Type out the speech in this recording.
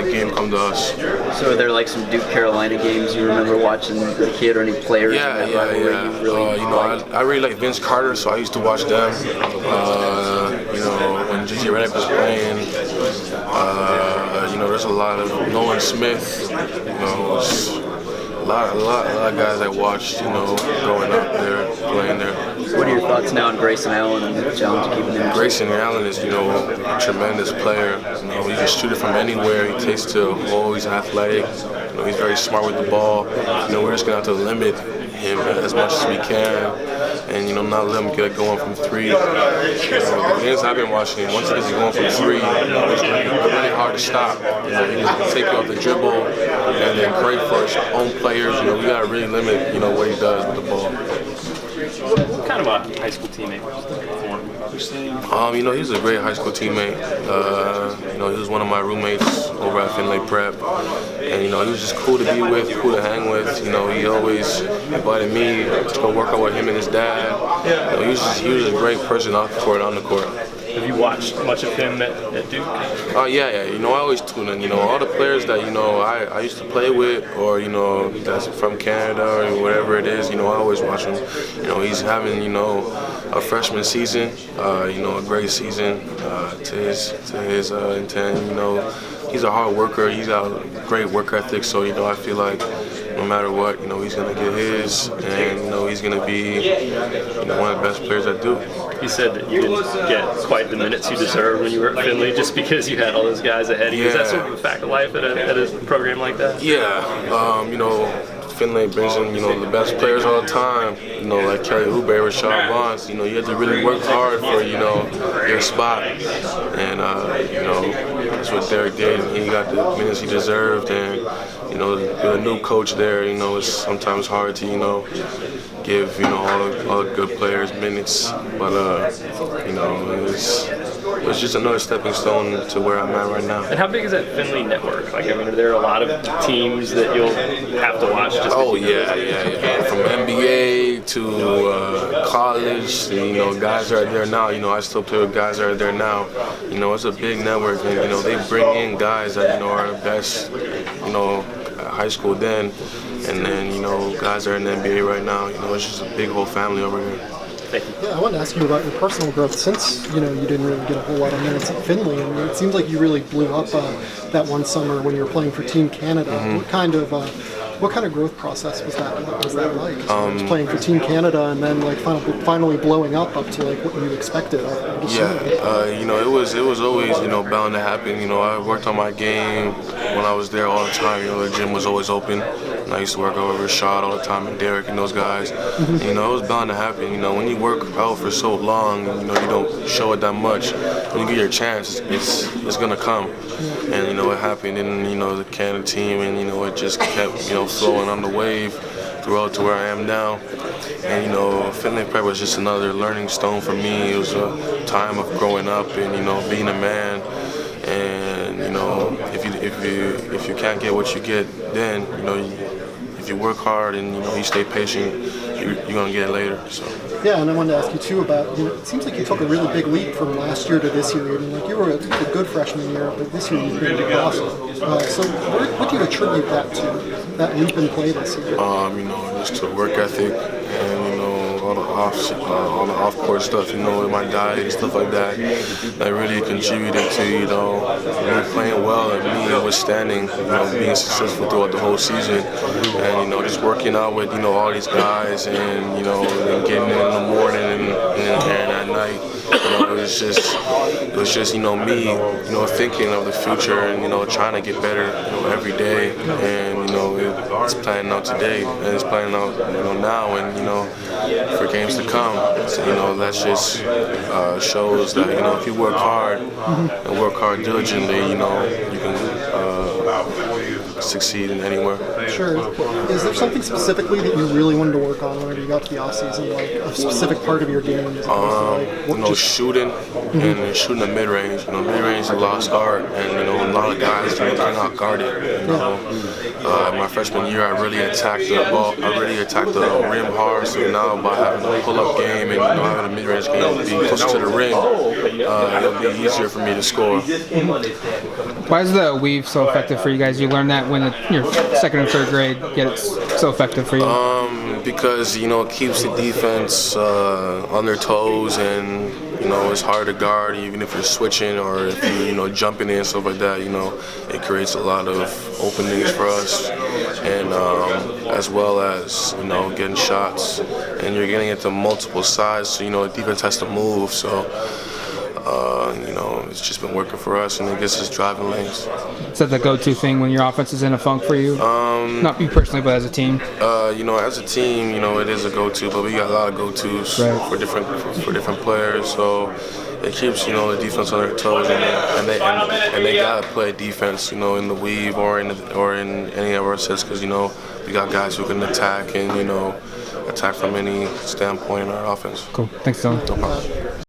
the game come to us. So are there like some Duke Carolina games you remember watching as a kid, or any players in that rivalry you really liked? I really like Vince Carter, so I used to watch them. When J.J. Redick was playing, there's a lot of Nolan Smith. A lot of guys I watched, growing up there, playing there. What are your thoughts now on Grayson Allen and the challenge of keeping him? Grayson Allen is, a tremendous player. He can shoot it from anywhere. He takes to the hole. He's athletic. He's very smart with the ball. We're just gonna have to limit him as much as we can, and not let him get going from three. The games I've been watching, once he gets going from three, it's really hard to stop. He can take you off the dribble, and then great for his own players. We gotta really limit, what he does with the ball. What kind of a high school teammate was he? He's a great high school teammate. He was one of my roommates over at Finlay Prep, and he was just cool to be with, cool to hang with. He always invited me to go work out with him and his dad. He was a great person off the court, on the court. Have you watched much of him at Duke? Yeah. I always tune in. All the players that I used to play with, or that's from Canada or whatever it is. I always watch him. He's having a freshman season. A great season to his intent. He's a hard worker. He's got a great work ethic. So I feel like no matter what, he's gonna get his, and he's gonna be one of the best players at Duke. You said that you didn't get quite the minutes you deserved when you were at Finley, just because you had all those guys ahead of you. Is that sort of a fact of life at a program like that? Yeah. Finlay brings in, the best players all the time. Like Kelly Oubre, Rashad Vance. You have to really work hard for, your spot. And, that's what Derek did. He got the minutes he deserved. And, with a new coach there, it's sometimes hard to, give, all the good players minutes. But, it was just another stepping stone to where I'm at right now. And how big is that Finley network? Are there a lot of teams that you'll have to watch? Yeah. From NBA to college, guys are there now. I still play with guys that are there now. It's a big network, and they bring in guys that are the best, at high school then, and then guys that are in the NBA right now. It's just a big whole family over here. Yeah, I wanted to ask you about your personal growth since you didn't really get a whole lot of minutes at Finley, and it seems like you really blew up that one summer when you were playing for Team Canada. Mm-hmm. What kind of growth process was that? What was that like? Just playing for Team Canada and then finally blowing up to what you expected. It was always bound to happen. I worked on my game when I was there all the time. The gym was always open. And I used to work out with Rashad all the time and Derek and those guys. Mm-hmm. It was bound to happen. When you work out for so long, you don't show it that much. When you get your chance, it's gonna come. And it happened in the Canada team, and it just kept flowing on the wave throughout to where I am now. And Finlay Prep was just another learning stone for me. It was a time of growing up and being a man. And if you can't get what you get, then if you work hard and you stay patient, you're gonna get it later. So. Yeah, and I wanted to ask you too about. It seems like you took a really big leap from last year to this year. You were a good freshman year, but this year you've been awesome. So what do you attribute that to? That leap in play this year? Just to work ethic and all the off-court stuff. With my diet and stuff like that. That really contributed to me playing well and me withstanding being successful throughout the whole season. And just working out with all these guys and and getting in the morning and at night. It was just me thinking of the future and trying to get better every day, and it's playing out today and it's playing out now and for games to come. So that just shows that if you work hard and work hard diligently, you can succeed in anywhere. Sure. Is there something specifically that you really wanted to work on whenever you got to the offseason, like a specific part of your game? Shooting and shooting the mid-range. Mid-range is a lost art, and a lot of guys cannot guard it. My freshman year, I really attacked the ball. I really attacked the rim hard. So now, by having a pull-up game and having a mid-range game, be closer to the rim, it'll be easier for me to score. Why is the weave so effective for you guys? You learned that when you're second or third grade, yet it's so effective for you? Because it keeps the defense on their toes, and it's hard to guard even if you're switching or if you're jumping in and stuff like that. It creates a lot of openings for us, and as well as getting shots, and you're getting it to multiple sides, so the defense has to move. So it's just been working for us, and it gets us driving lanes. Is that the go-to thing when your offense is in a funk for you? Not you personally, but as a team. As a team, it is a go-to, but we got a lot of go-tos for different players. So it keeps the defense on their toes, and they gotta play defense, in the weave or in any of our sets, because we got guys who can attack and attack from any standpoint in our offense. Cool. Thanks, Dillon. No problem.